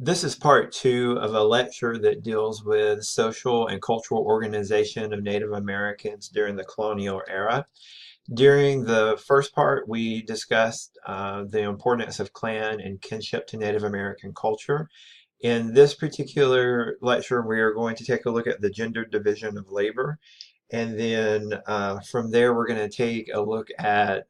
This is part two of a lecture that deals with social and cultural organization of Native Americans during the colonial era. During the first part, we discussed the importance of clan and kinship to Native American culture. In this particular lecture, we are going to take a look at the gender division of labor. And then from there, we're going to take a look at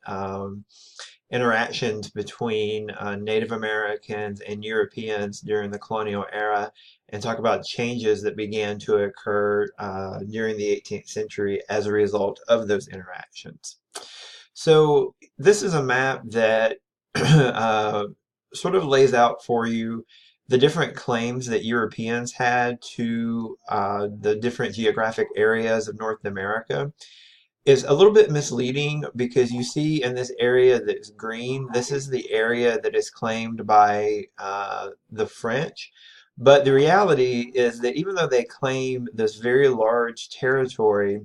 interactions between Native Americans and Europeans during the colonial era and talk about changes that began to occur during the 18th century as a result of those interactions. So this is a map that uh, sort of lays out for you the different claims that Europeans had to the different geographic areas of North America. Is a little bit misleading because you see in this area that's green, this is the area that is claimed by the French. But the reality is that even though they claim this very large territory,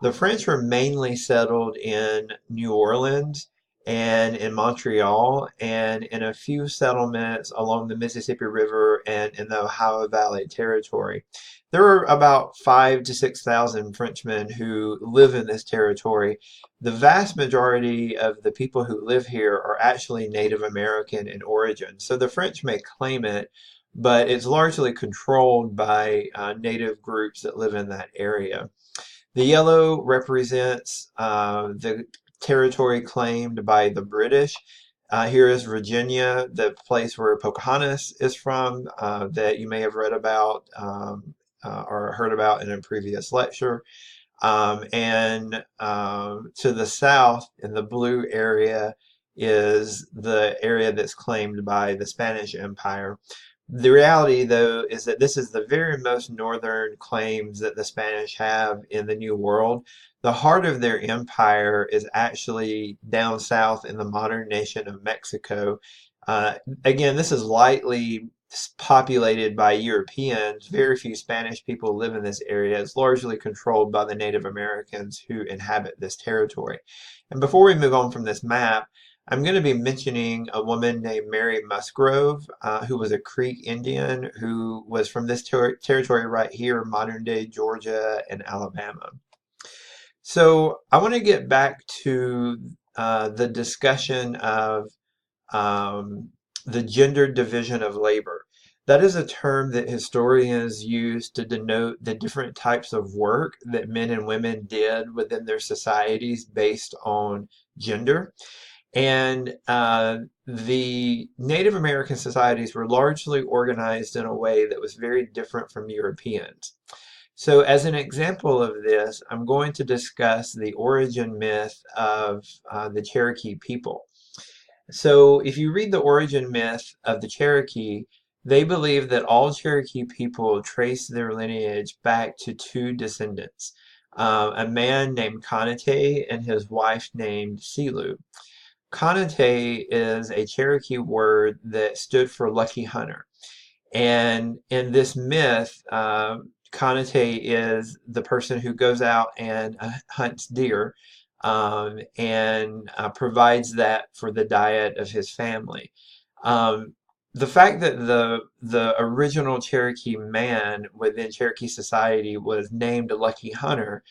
the French were mainly settled in New Orleans and in Montreal and in a few settlements along the Mississippi River and in the Ohio Valley Territory. There are about 5 to 6,000 Frenchmen who live in this territory. The vast majority of the people who live here are actually Native American in origin. So the French may claim it, but it's largely controlled by Native groups that live in that area. The yellow represents the territory claimed by the British. Here is Virginia, the place where Pocahontas is from, that you may have read about or heard about in a previous lecture. And to the south, in the blue area, is the area that's claimed by the Spanish Empire. The reality, though, is that this is the very most northern claims that the Spanish have in the New World. The heart of their empire is actually down south in the modern nation of Mexico. Again, this is lightly populated by Europeans. Very few Spanish people live in this area. It's largely controlled by the Native Americans who inhabit this territory. And before we move on from this map, I'm going to be mentioning a woman named Mary Musgrove, who was a Creek Indian who was from this territory right here, modern day Georgia and Alabama. So I want to get back to the discussion of um, the gender division of labor. That is a term that historians use to denote the different types of work that men and women did within their societies based on gender. And the Native American societies were largely organized in a way that was very different from Europeans. So, as an example of this, I'm going to discuss the origin myth of the Cherokee people. So, if you read the origin myth of the Cherokee, they believe that all Cherokee people trace their lineage back to two descendants, a man named Conate and his wife named Selu. Conate is a Cherokee word that stood for lucky hunter. And in this myth, Conate is the person who goes out and hunts deer and provides that for the diet of his family. Um, the fact that the original Cherokee man within Cherokee society was named a lucky hunter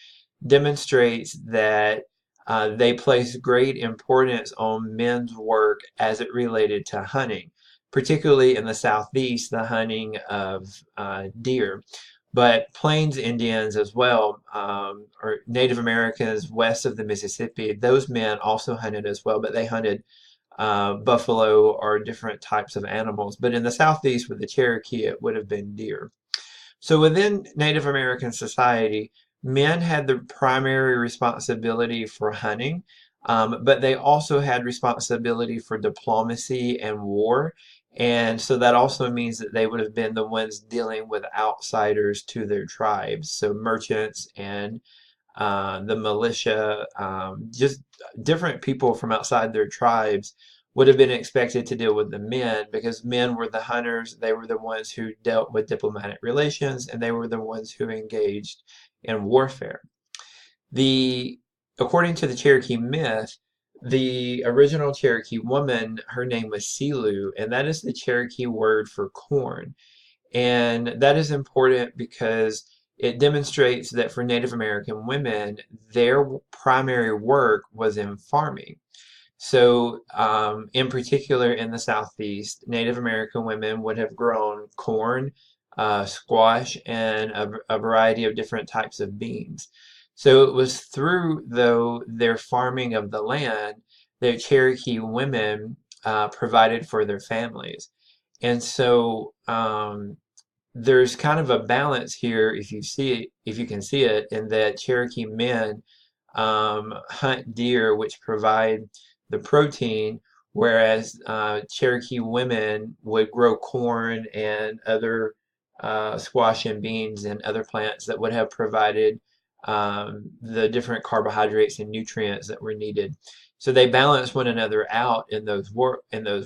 demonstrates that they placed great importance on men's work as it related to hunting, particularly in the southeast, the hunting of deer. But Plains Indians as well, or Native Americans west of the Mississippi, those men also hunted as well, but they hunted buffalo or different types of animals. But in the southeast with the Cherokee, it would have been deer. So within Native American society, men had the primary responsibility for hunting, but they also had responsibility for diplomacy and war. And so that also means that they would have been the ones dealing with outsiders to their tribes. So merchants and the militia, just different people from outside their tribes would have been expected to deal with the men because men were the hunters, they were the ones who dealt with diplomatic relations, and they were the ones who engaged in warfare. The According to the Cherokee myth, The original Cherokee woman, her name was Silu, and that is the Cherokee word for corn. And that is important because it demonstrates that for Native American women, their primary work was in farming. So, in particular, in the Southeast, Native American women would have grown corn, squash, and a variety of different types of beans. So it was through, though, their farming of the land that Cherokee women provided for their families. And so there's kind of a balance here, if you see it, if you can see it, in that Cherokee men hunt deer, which provide the protein, whereas Cherokee women would grow corn and other squash and beans and other plants that would have provided the different carbohydrates and nutrients that were needed. So they balance one another out in those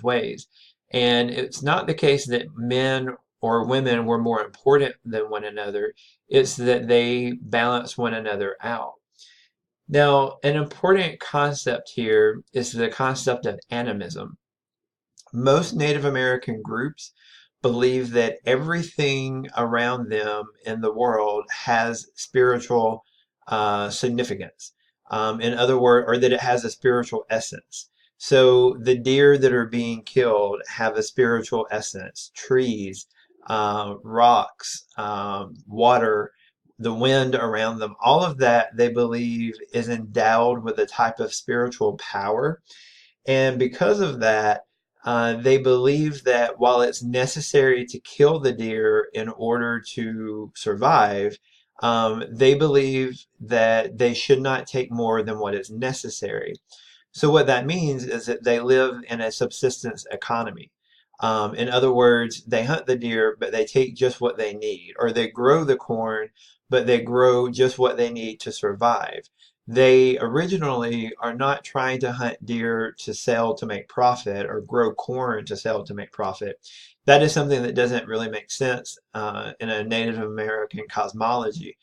ways. And it's not the case that men or women were more important than one another. It's that they balance one another out. Now, an important concept here is the concept of animism. Most Native American groups believe that everything around them in the world has spiritual significance. In other words, or that it has a spiritual essence. So the deer that are being killed have a spiritual essence. Trees, rocks, water, the wind around them, all of that they believe is endowed with a type of spiritual power. And because of that, they believe that while it's necessary to kill the deer in order to survive, they believe that they should not take more than what is necessary. So what that means is that they live in a subsistence economy. In other words, they hunt the deer, but they take just what they need, or they grow the corn, but they grow just what they need to survive. They originally are not trying to hunt deer to sell to make profit or grow corn to sell to make profit. That is something that doesn't really make sense in a Native American cosmology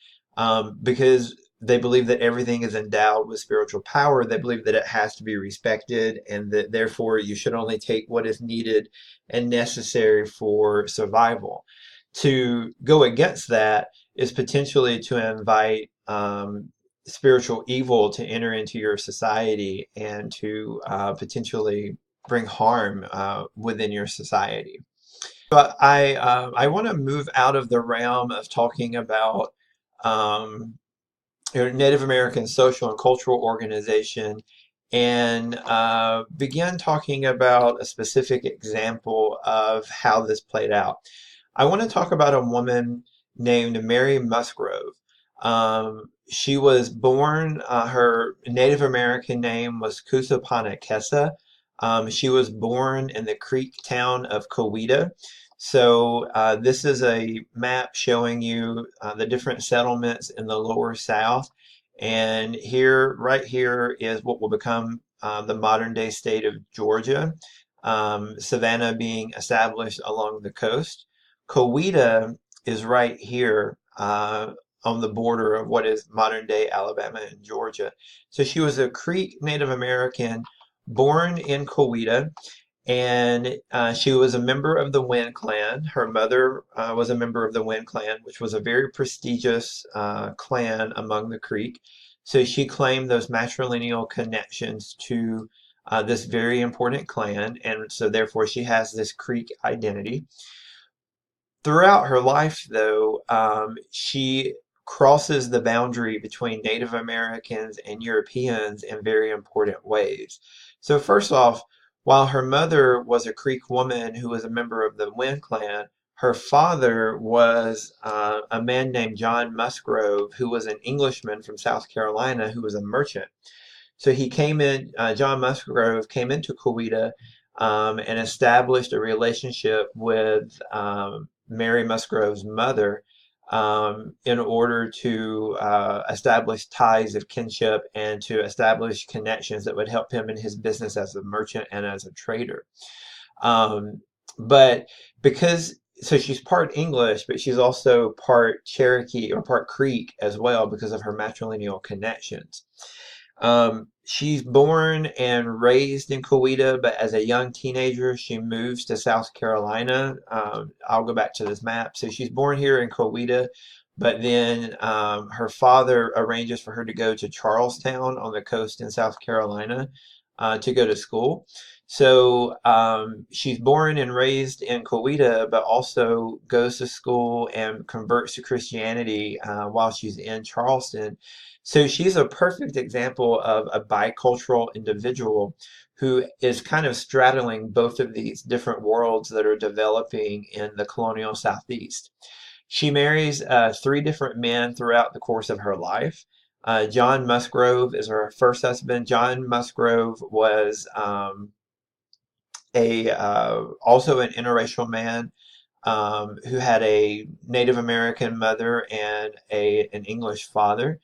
because they believe that everything is endowed with spiritual power. They believe that it has to be respected and that therefore you should only take what is needed and necessary for survival. To go against that is potentially to invite spiritual evil to enter into your society and to potentially bring harm within your society. But I want to move out of the realm of talking about um, Native American social and cultural organization and begin talking about a specific example of how this played out. I want to talk about a woman named Mary Musgrove. She was born, her Native American name was Kusapanakessa. She was born in the Creek town of Coweta. So this is a map showing you the different settlements in the lower south. And here, right here, is what will become the modern day state of Georgia. Savannah being established along the coast. Coweta is right here on the border of what is modern day Alabama and Georgia. So she was a Creek Native American born in Coweta, and she was a member of the Wynn clan. Her mother was a member of the Wynn clan, which was a very prestigious clan among the Creek. So she claimed those matrilineal connections to this very important clan, and so therefore she has this Creek identity. Throughout her life, though, she crosses the boundary between Native Americans and Europeans in very important ways. So, first off, while her mother was a Creek woman who was a member of the Wynn clan, her father was a man named John Musgrove, who was an Englishman from South Carolina who was a merchant. So he came in, John Musgrove came into Coweta and established a relationship with Mary Musgrove's mother in order to establish ties of kinship and to establish connections that would help him in his business as a merchant and as a trader. But because so she's part English, but she's also part Cherokee or part Creek as well because of her matrilineal connections. She's born and raised in Coweta, but as a young teenager, she moves to South Carolina. I'll go back to this map. So she's born here in Coweta, but then her father arranges for her to go to Charlestown on the coast in South Carolina to go to school. So she's born and raised in Coweta, but also goes to school and converts to Christianity while she's in Charleston. So she's a perfect example of a bicultural individual who is kind of straddling both of these different worlds that are developing in the colonial Southeast. She marries three different men throughout the course of her life. John Musgrove is her first husband. John Musgrove was a also an interracial man who had a Native American mother and an English father.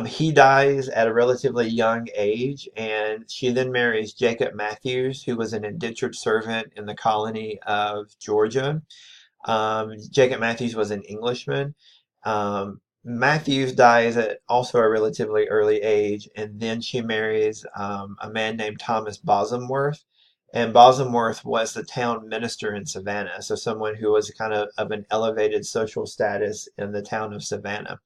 He dies at a relatively young age, and she then marries Jacob Matthews, who was an indentured servant in the colony of Georgia. Jacob Matthews was an Englishman. Matthews dies at also a relatively early age, and then she marries a man named Thomas Bosomworth. And Bosomworth was the town minister in Savannah, so someone who was kind of an elevated social status in the town of Savannah.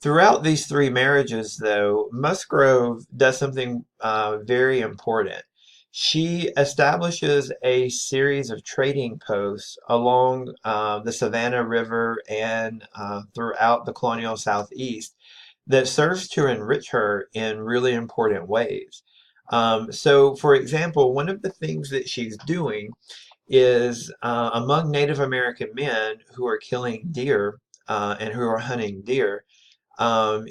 Throughout these three marriages, though, Musgrove does something very important. She establishes a series of trading posts along the Savannah River and throughout the colonial Southeast that serves to enrich her in really important ways. So, for example, one of the things that she's doing is among Native American men who are killing deer and who are hunting deer.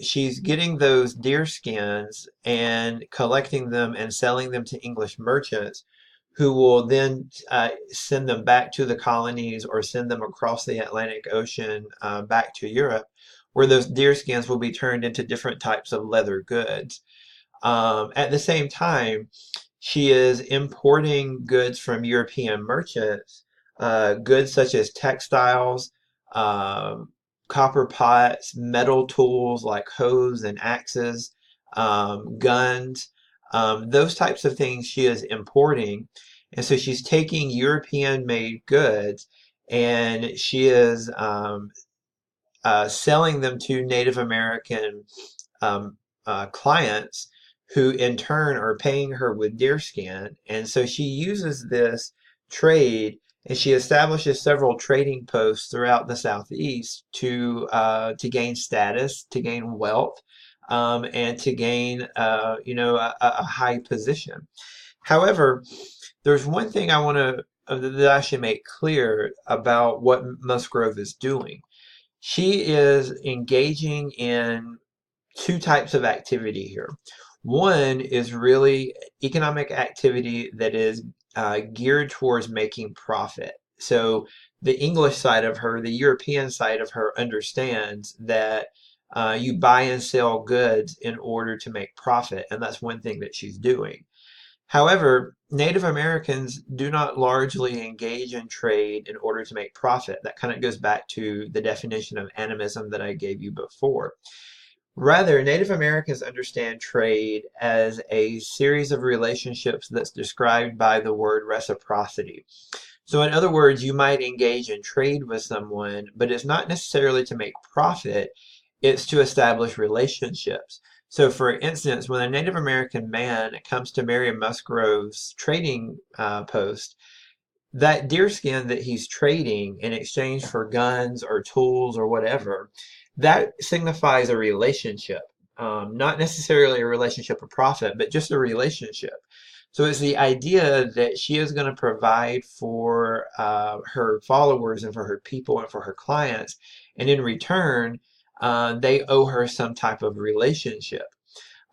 She's getting those deer skins and collecting them and selling them to English merchants who will then send them back to the colonies or send them across the Atlantic Ocean back to Europe, where those deer skins will be turned into different types of leather goods. At the same time, she is importing goods from European merchants, goods such as textiles, um, copper pots, metal tools like hoes and axes, guns, those types of things she is importing. And so she's taking European made goods and she is selling them to Native American um, clients who in turn are paying her with deerskin. And so she uses this trade and she establishes several trading posts throughout the Southeast to gain status, to gain wealth, and to gain a high position. However, there's one thing I want to that I should make clear about what Musgrove is doing. She is engaging in two types of activity here. One is really economic activity that is geared towards making profit. So the English side of her, the European side of her understands that you buy and sell goods in order to make profit, and that's one thing that she's doing. However, Native Americans do not largely engage in trade in order to make profit. That kind of goes back to the definition of animism that I gave you before. Rather, Native Americans understand trade as a series of relationships that's described by the word reciprocity. So, in other words, you might engage in trade with someone, but it's not necessarily to make profit, it's to establish relationships. So, for instance, when a Native American man comes to Mary Musgrove's trading post, that deerskin that he's trading in exchange for guns or tools or whatever, that signifies a relationship. Not necessarily a relationship of profit, but just a relationship. So it's the idea that she is going to provide for her followers and for her people and for her clients, and in return, they owe her some type of relationship.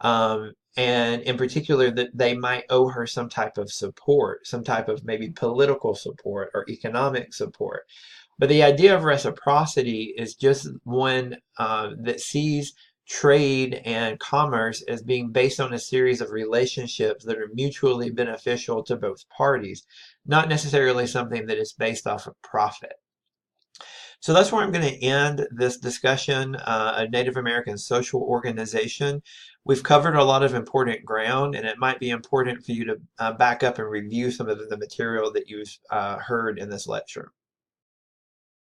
And in particular, that they might owe her some type of support, some type of maybe political support or economic support. But the idea of reciprocity is just one that sees trade and commerce as being based on a series of relationships that are mutually beneficial to both parties, not necessarily something that is based off of profit. So that's where I'm going to end this discussion, a Native American social organization. We've covered a lot of important ground, and it might be important for you to back up and review some of the material that you've heard in this lecture.